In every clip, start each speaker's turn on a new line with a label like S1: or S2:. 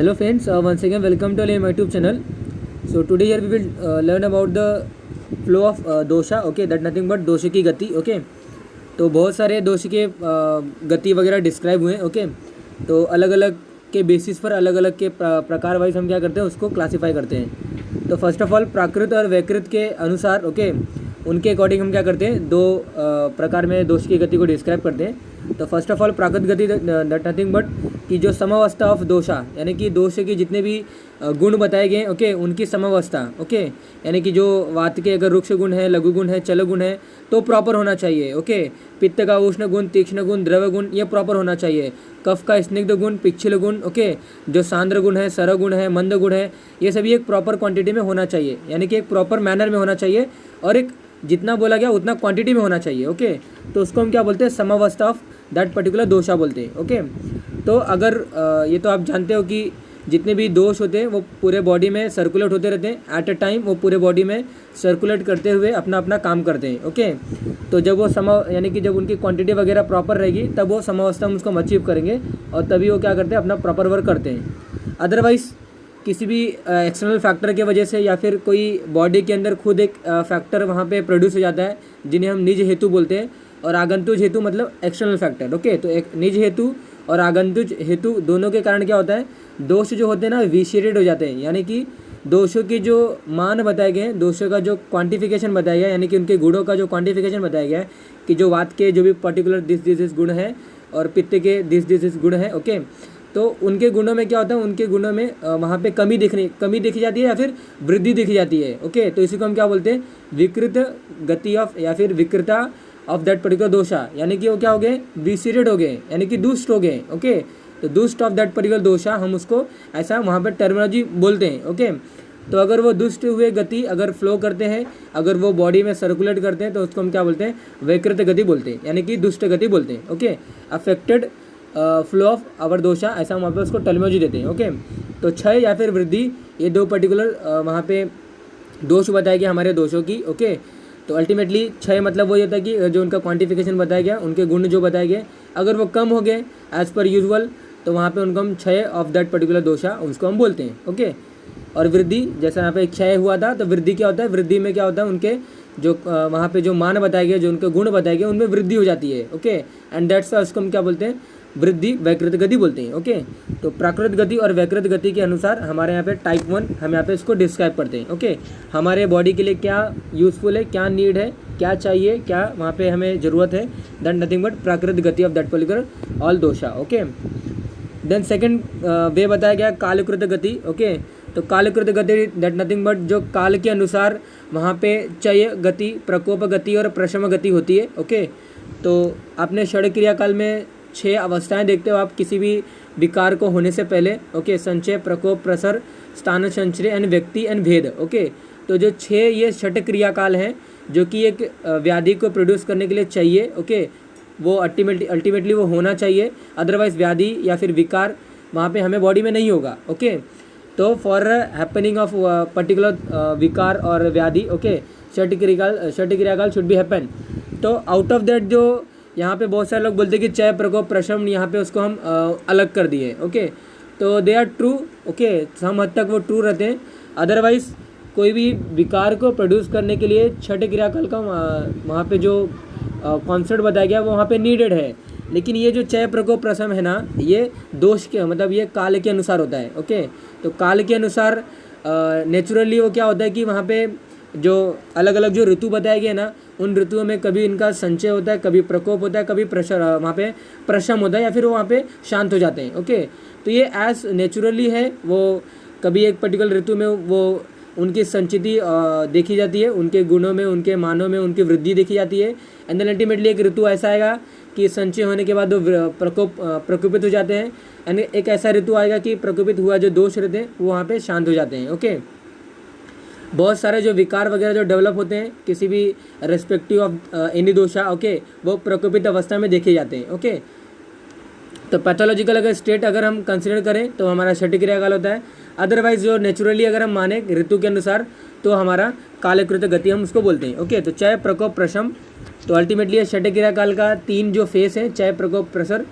S1: Hello friends, once again welcome to my YouTube channel. So today here we will learn about the flow of dosha. Okay, that nothing but dosha की गति. Okay, तो बहुत सारे दोष के गति वगैरह डिस्क्राइब हुए. ओके, तो अलग अलग के बेसिस पर अलग अलग के प्रकार वाइज हम क्या करते हैं, उसको क्लासीफाई करते हैं. तो फर्स्ट ऑफ ऑल प्राकृत और वैकृत के अनुसार ओके उनके अकॉर्डिंग हम क्या करते हैं, दो प्रकार में दोष की गति को डिस्क्राइब करते हैं. तो फर्स्ट ऑफ ऑल प्राकृत गति दैट नथिंग बट कि जो समावस्था ऑफ दोषा, यानी कि दोष के जितने भी गुण बताए गए ओके उनकी समावस्था. ओके, यानी कि जो वात के अगर रुक्ष गुण है, लघु गुण है, चल गुण है तो प्रॉपर होना चाहिए. ओके, पित्त का उष्ण गुण, तीक्ष्ण गुण, द्रव गुण ये प्रॉपर होना चाहिए. कफ का स्निग्ध गुण, पिच्छल गुण ओके, जो सांद्र गुण है, सर गुण है, मंद गुण है, ये सभी एक प्रॉपर क्वांटिटी में होना चाहिए, यानी कि एक प्रॉपर मैनर में होना चाहिए और एक जितना बोला गया उतना क्वांटिटी में होना चाहिए. ओके, तो उसको हम क्या बोलते हैं, समावस्था ऑफ दैट पर्टिकुलर दोषा बोलते हैं. ओके, तो अगर ये तो आप जानते हो कि जितने भी दोष होते हैं वो पूरे बॉडी में सर्कुलेट होते रहते हैं एट अ टाइम, वो पूरे बॉडी में सर्कुलेट करते हुए अपना अपना काम करते हैं. ओके, तो जब वो यानी कि जब उनकी क्वांटिटी वगैरह प्रॉपर रहेगी तब वो समावस्था हम उसको अचीव करेंगे और तभी वो क्या करते हैं, अपना प्रॉपर वर्क करते हैं. अदरवाइज किसी भी एक्सटर्नल फैक्टर के वजह से या फिर कोई बॉडी के अंदर खुद एक फैक्टर वहाँ पे प्रोड्यूस हो जाता है जिन्हें हम निज हेतु बोलते हैं और आगंतुज हेतु मतलब एक्सटर्नल फैक्टर. ओके, तो एक निज हेतु और आगंतुज हेतु दोनों के कारण क्या होता है, दोष जो होते हैं ना विशिएटेड हो जाते हैं, यानी कि दोषों की जो मान बताए गए हैं, दोषों का जो क्वांटिफिकेशन बताया गया है, यानी कि उनके गुणों का जो क्वांटिफिकेशन बताया गया है कि जो वात के जो भी पर्टिकुलर दिस गुण है और पित्त के दिस गुण है. ओके, तो उनके गुणों में क्या होता है, उनके गुणों में वहाँ पे कमी देखी जाती है या फिर वृद्धि देखी जाती है. ओके, तो इसी को हम क्या बोलते हैं, विकृत गति ऑफ या फिर विकृता ऑफ दैट पर्टिकुलर दोषा, यानी कि वो क्या हो गए, विसिरेड हो गए, यानी कि दुष्ट हो गए. ओके, तो दुष्ट ऑफ दैट पर्टिकुलर दोषा हम उसको ऐसा वहाँ पर टर्मिनोलॉजी बोलते हैं. ओके, तो अगर वो दुष्ट हुए गति अगर फ्लो करते हैं, अगर वो बॉडी में सर्कुलेट करते हैं तो उसको हम क्या बोलते हैं, वैकृत गति बोलते हैं, यानी कि दुष्ट गति बोलते हैं. Okay, affected flow of our dosha, ऐसा हम वहाँ पे उसको टर्मिनोलॉजी देते हैं. ओके, तो क्षय या फिर वृद्धि ये दो पर्टिकुलर वहाँ पे दोष बताए गए हमारे दोषों की. ओके, तो अल्टीमेटली क्षय मतलब वही होता है कि जो उनका क्वांटिफिकेशन बताया गया, उनके गुण जो बताए गए अगर वो कम हो गए एज पर यूजुअल तो वहाँ पे उनको हम क्षय ऑफ दैट पर्टिकुलर दोषा उसको हम बोलते हैं. ओके, और वृद्धि जैसा यहाँ पे क्षय हुआ था तो वृद्धि क्या होता है, वृद्धि में क्या होता है, उनके जो वहाँ पे जो मान बताए गए, जो उनके गुण बताए गए उनमें वृद्धि हो जाती है. ओके, एंड दैट्स उसको हम क्या बोलते हैं, वृद्धि वैकृत गति बोलते हैं. ओके, तो प्राकृत गति और वैकृत गति के अनुसार हमारे यहाँ पे टाइप 1 हम यहाँ पे इसको डिस्क्राइब करते हैं. ओके, हमारे बॉडी के लिए क्या यूज़फुल है, क्या नीड है, क्या चाहिए, क्या वहाँ पे हमें ज़रूरत है, दैट नथिंग बट प्राकृत गति of that particular all dosha. Okay, then second way बताया गया कालकृत गति. ओके, तो कालकृत गति दैट नथिंग बट जो काल के अनुसार वहाँ पे चय गति, प्रकोप गति और प्रशम गति होती है. ओके, तो आपने षड क्रिया काल में 6 अवस्थाएं देखते हो आप किसी भी विकार को होने से पहले. ओके, संचय, प्रकोप, प्रसर, स्थान संचय एंड व्यक्ति एंड भेद. ओके, तो जो 6 ये षट क्रिया काल हैं जो कि एक व्याधि को प्रोड्यूस करने के लिए चाहिए. ओके, वो अल्टीमेटली वो होना चाहिए, अदरवाइज व्याधि या फिर विकार वहाँ पे हमें बॉडी में नहीं होगा. ओके, तो फॉर हैपनिंग ऑफ पर्टिकुलर विकार और व्याधि ओके षट क्रियाकाल शुड बी हैपन. तो आउट ऑफ दैट जो यहाँ पे बहुत सारे लोग बोलते हैं कि चय, प्रकोप, प्रशम यहाँ पे उसको हम अलग कर दिए. ओके, तो दे आर ट्रू. ओके, हम हद तक वो ट्रू रहते हैं. अदरवाइज कोई भी विकार को प्रोड्यूस करने के लिए छठ क्रियाकाल का वहाँ पे जो कॉन्सेप्ट बताया गया वो वहाँ पे नीडेड है. लेकिन ये जो चय, प्रकोप, प्रशम है ना, ये दोष के मतलब ये काल के अनुसार होता है. ओके, तो काल के अनुसार नेचुरली वो क्या होता है कि वहाँ पे जो अलग अलग जो ऋतु बताए गए ना, उन ऋतुओं में कभी इनका संचय होता है, कभी प्रकोप होता है, कभी वहाँ पे प्रशम होता है या फिर वो वहाँ पे शांत हो जाते हैं. ओके, तो ये एज नेचुरली है, वो कभी एक पर्टिकुलर ऋतु में वो उनकी संचिति देखी जाती है, उनके गुणों में, उनके मानों में उनकी वृद्धि देखी जाती है. एंड देन अल्टीमेटली एक ऋतु ऐसा आएगा कि संचय होने के बाद वो प्रकोपित हो जाते हैं. एंड एक ऐसा ऋतु आएगा कि प्रकोपित हुआ जो दोष रहते हैं वो वहाँ पे शांत हो जाते हैं. ओके, बहुत सारे जो विकार वगैरह जो डेवलप होते हैं किसी भी रेस्पेक्टिव ऑफ एनी दोषा ओके वो प्रकोपित अवस्था में देखे जाते हैं. ओके, तो पैथोलॉजिकल अगर स्टेट अगर हम कंसिडर करें तो हमारा षट क्रियाकाल होता है. अदरवाइज जो नेचुरली अगर हम माने ऋतु के अनुसार तो हमारा कालकृत गति हम उसको बोलते हैं. ओके, तो चय, प्रकोप, प्रशम, तो अल्टीमेटली षट क्रियाकाल का 3 जो फेस हैं, चय, प्रकोप, प्रसर,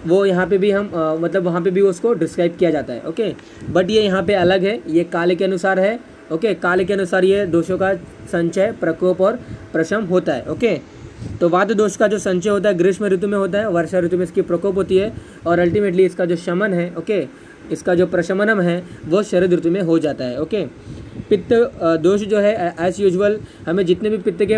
S1: वो यहाँ पे भी हम मतलब वहाँ पे भी उसको डिस्क्राइब किया जाता है। ओके, बट ये यहाँ पे अलग है, ये काल के अनुसार है। ओके, काल के अनुसार ये दोषों का संचय, प्रकोप और प्रशम होता है। ओके, तो वात दोष का जो संचय होता है ग्रीष्म ऋतु में होता है, वर्षा ऋतु में इसकी प्रकोप होती है, और अल्टीमेटली इसका जो शमन है, ओके, इसका जो प्रशमनम है वो शरद ऋतु में हो जाता है। ओके, पित्त दोष जो है एज यूजुअल हमें जितने भी पित्त के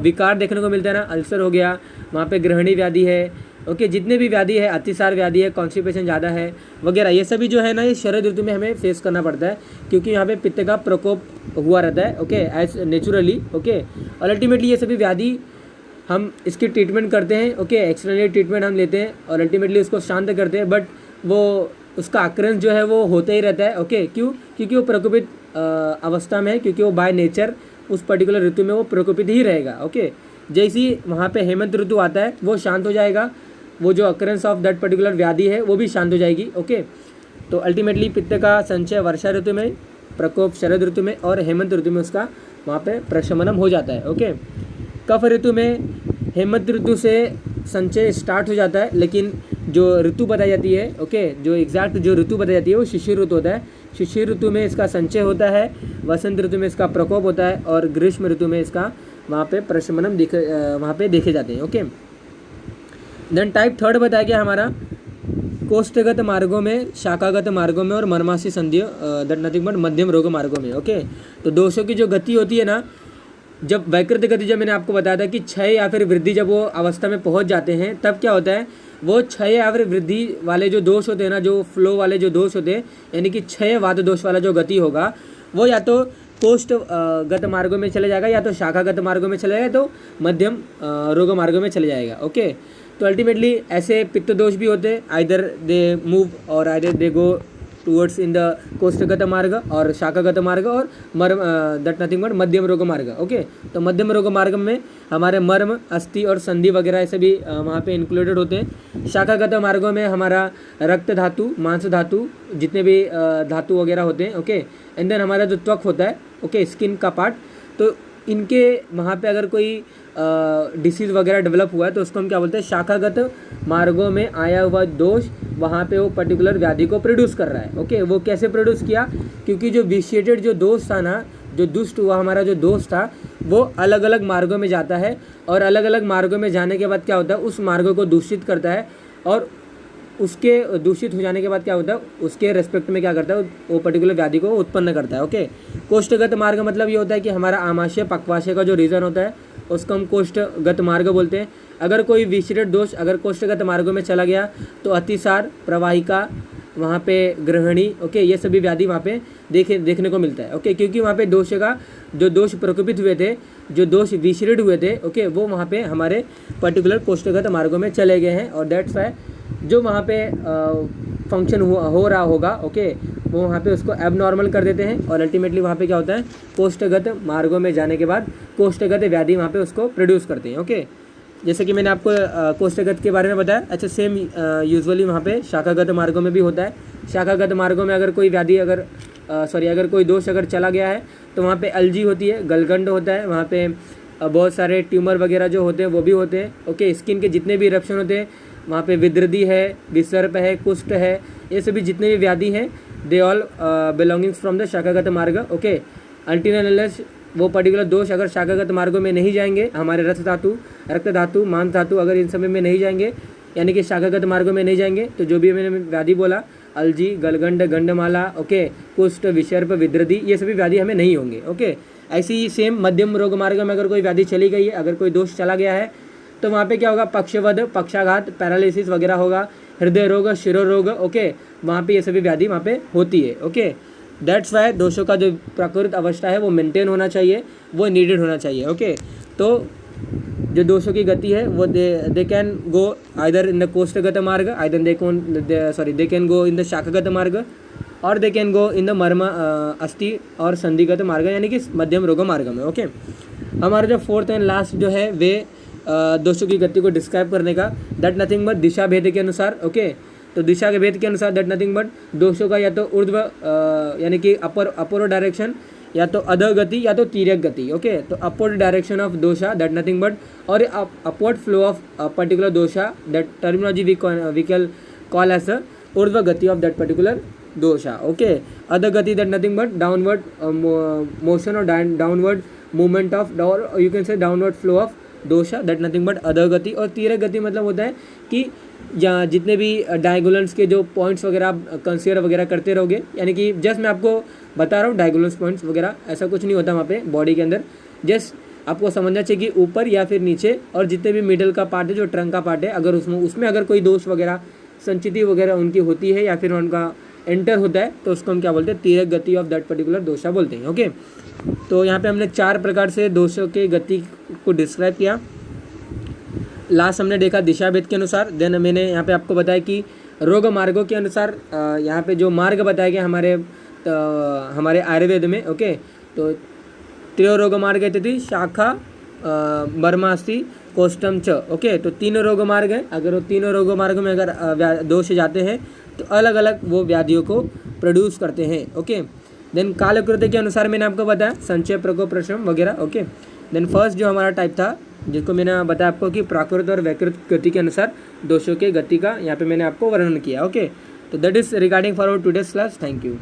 S1: विकार देखने को मिलते हैं ना, अल्सर हो गया, वहाँ पे ग्रहणी व्याधि है, ओके, जितने भी व्याधि है, अतिसार व्याधि है, कॉन्स्टिपेशन ज़्यादा है वगैरह, ये सभी जो है ना ये शरद ऋतु में हमें फेस करना पड़ता है, क्योंकि यहाँ पे पित्त का प्रकोप हुआ रहता है। Okay, as naturally. ओके, और अल्टीमेटली ये सभी व्याधि हम इसकी ट्रीटमेंट करते हैं। ओके, एक्सटर्नली ट्रीटमेंट हम लेते हैं और अल्टीमेटली उसको शांत करते हैं, बट वो उसका आक्रमण जो है वो होता ही रहता है। ओके, क्यों? क्योंकि वो प्रकोपित अवस्था में है, क्योंकि वो बाय नेचर उस पर्टिकुलर ऋतु में वो प्रकोपित ही रहेगा। ओके, जैसे ही वहाँ पे हेमंत ऋतु आता है वो शांत हो जाएगा, वो जो अकरेंस ऑफ दैट पर्टिकुलर व्याधि है वो भी शांत हो जाएगी। ओके, तो अल्टीमेटली पित्त का संचय वर्षा ऋतु में, प्रकोप शरद ऋतु में, और हेमंत ऋतु में उसका वहाँ पे प्रशमनम हो जाता है। ओके, कफ ऋतु में हेमंत ऋतु से संचय स्टार्ट हो जाता है, लेकिन जो ऋतु बताई जाती है, ओके, जो एग्जैक्ट जो ऋतु बताई जाती है वो शिशिर ऋतु होता है। शिशिर ऋतु में इसका संचय होता है, वसंत ऋतु में इसका प्रकोप होता है, और ग्रीष्म ऋतु में इसका वहाँ पे प्रशमनम वहाँ पे देखे जाते हैं। ओके, देन टाइप थर्ड बताया गया हमारा कोष्ठगत मार्गों में, शाखागत मार्गों में और मर्मासी संधि दैट नथिंग बट मध्यम रोग मार्गों में। ओके, तो दोषों की जो गति होती है ना, जब वैकृत गति, जब मैंने आपको बताया था कि क्षय या फिर वृद्धि जब वो अवस्था में पहुंच जाते हैं तब क्या होता है, वो क्षय या फिर वृद्धि वाले जो दोष होते हैं ना, जो फ्लो वाले जो दोष होते हैं, यानी कि क्षय वाद दोष वाला जो गति होगा वो या तो कोष्ठ गत मार्गों में चले जाएगा, या तो शाखागत मार्गों में चले जाएगा, तो मध्यम रोग मार्गों में चले जाएगा। ओके, तो अल्टीमेटली ऐसे पित्त दोष भी होते हैं, आइदर दे मूव और either they go towards in the कोष्ठगत मार्ग और शाखागत मार्ग और मर्म दैट नथिंग बट मध्यम रोग मार्ग। ओके, तो मध्यम रोग मार्ग में हमारे मर्म, अस्थि और संधि वगैरह ऐसे भी वहाँ पे इंक्लूडेड होते हैं। शाखागत मार्गों में हमारा रक्त धातु, मांस धातु, जितने भी धातु वगैरह होते हैं। ओके, एंड देन हमारा जो त्वक होता है, ओके, स्किन का पार्ट, तो इनके वहाँ पे अगर कोई डिसीज़ वगैरह डेवलप हुआ है तो उसको हम क्या बोलते हैं, शाखागत मार्गों में आया हुआ दोष वहाँ पे वो पर्टिकुलर व्याधि को प्रोड्यूस कर रहा है। ओके, वो कैसे प्रोड्यूस किया, क्योंकि जो विशिएटेड जो दोष था ना, जो दुष्ट हुआ हमारा जो दोष था, वो अलग अलग मार्गों में जाता है, और अलग अलग मार्गों में जाने के बाद क्या होता है, उस मार्गों को दूषित करता है, और उसके दूषित हो जाने के बाद क्या होता है, उसके रेस्पेक्ट में क्या करता है, वो पर्टिकुलर व्याधि को उत्पन्न करता है। ओके, कोष्ठगत मार्ग मतलब ये होता है कि हमारा आमाशय पक्वाशय का जो रीजन होता है उसको हम कोष्ठगत मार्ग बोलते हैं। अगर कोई विशिष्ट दोष अगर कोष्ठगत मार्गों में चला गया तो अतिसार, प्रवाहिका, वहाँ पे ग्रहणी, ओके, ये सभी व्याधि वहाँ पे देखने को मिलता है। ओके, क्योंकि वहाँ पे दोष का जो दोष प्रकोपित हुए थे, जो दोष विशिष्ट हुए थे, ओके, वो वहाँ पे हमारे पर्टिकुलर कोष्ठगत मार्गों में चले गए हैं, और दैट्स वाई जो वहाँ पे फंक्शन हो रहा होगा, ओके, वो वहाँ पे उसको एबनॉर्मल कर देते हैं, और अल्टीमेटली वहाँ पे क्या होता है, कोष्ठगत मार्गों में जाने के बाद कोष्ठगत व्याधि वहाँ पे उसको प्रोड्यूस करते हैं। ओके, जैसे कि मैंने आपको कोष्ठगत के बारे में बताया। अच्छा, सेम यूजुअली वहाँ पे शाखागत मार्गों में भी होता है। शाखागत मार्गों में अगर कोई व्याधि अगर कोई दोष अगर चला गया है तो वहाँ पे एलजी होती है, गलगंड होता है, वहाँ पे बहुत सारे ट्यूमर वगैरह जो होते हैं वो भी होते हैं। ओके, स्किन के जितने भी इरप्शन होते हैं, वहाँ पे विद्रदी है, विसर्प है, कुष्ठ है, ये सभी जितने भी व्याधि हैं, they all belongings from the शाखागत मार्ग। ओके, अल्टीनस वो पर्टिकुलर दोष अगर शाखागत मार्गों में नहीं जाएंगे, हमारे रक्त धातु, मांस धातु अगर इन समय में नहीं जाएंगे, यानी कि शाखागत मार्गों में नहीं जाएंगे, तो जो भी मैंने व्याधि बोला, अलजी, गलगंड, गंडमाला, ओके, कुष्ठ, विसर्प, विद्रदी, ये सभी व्याधि हमें नहीं होंगे। ओके, ऐसे ही सेम मध्यम रोग मार्ग में अगर कोई व्याधि चली गई है, अगर कोई दोष चला गया है, तो वहाँ पे क्या होगा, पक्षवध, पक्षाघात, पैरालिसिस वगैरह होगा, हृदय रोग, शिरोरोग। ओके, वहाँ पे ये सभी व्याधि वहाँ पे होती है। ओके, दैट्स वाई दोषों का जो प्राकृत अवस्था है वो मेंटेन होना चाहिए, वो नीडेड होना चाहिए। ओके, तो जो दोषों की गति है वो they can go either in the कोष्ठगत मार्ग, either they can go in the शाखागत मार्ग, और दे कैन गो इन द मर्म, अस्थि और संधिगत मार्ग, यानी कि मध्यम रोग मार्ग में। ओके, हमारा जो फोर्थ एंड लास्ट जो है वे दोषों की गति को डिस्क्राइब करने का, दैट नथिंग बट दिशा भेद के अनुसार। ओके, तो दिशा के भेद के अनुसार दैट नथिंग बट दोषों का या तो ऊर्ध्व यानी कि अपर डायरेक्शन, या तो अधः गति, या तो तिर्यक गति। ओके, तो upward direction of dosha that nothing but, और upward flow of particular dosha, that terminology we can call as a ऊर्ध्व गति of that particular dosha. Okay, अधः गति that nothing but downward motion और डाउनवर्ड मूवमेंट ऑफ, और you can say downward flow of dosha that nothing but अधः गति. और तिर्यक गति मतलब होता है कि जहाँ जितने भी डायगोनल्स के जो पॉइंट्स वगैरह आप कंसीडर वगैरह करते रहोगे, यानी कि जस्ट मैं आपको बता रहा हूँ डायगोनल्स पॉइंट्स वगैरह, ऐसा कुछ नहीं होता वहाँ पे बॉडी के अंदर. जस्ट आपको समझना चाहिए कि ऊपर या फिर नीचे, और जितने भी मिडल का पार्ट है, जो ट्रंक का पार्ट है, अगर उसमें अगर कोई दोष वगैरह संचिति वगैरह उनकी होती है या फिर उनका एंटर होता है, तो उसको हम क्या बोलते हैं, तिर्यक गति ऑफ दैट पर्टिकुलर दोषा बोलते हैं. ओके, तो यहाँ पे हमने 4 प्रकार से दोषों के गति को डिस्क्राइब किया. लास्ट हमने देखा दिशा भेद के अनुसार. देन मैंने यहाँ पे आपको बताया कि रोग मार्गों के अनुसार यहाँ पे जो मार्ग बताए गए हमारे आयुर्वेद में. ओके, तो त्रयो रोग मार्ग इति शाखा बर्मास्ति कोष्टम च. ओके, तो 3 रोग मार्ग हैं. अगर वो 3 रोग मार्ग में अगर दोष जाते हैं तो अलग अलग वो व्याधियों को प्रोड्यूस करते हैं. ओके, देन कालकृत्य के अनुसार मैंने आपको बताया संचय, प्रकोप, प्रश्रम वगैरह. ओके, देन फर्स्ट जो हमारा टाइप था, जिसको मैंने बताया आपको कि प्राकृत और वैकृत गति के अनुसार दोषों के गति का यहाँ पे मैंने आपको वर्णन किया. ओके, तो that is regarding for our today's class. Thank you.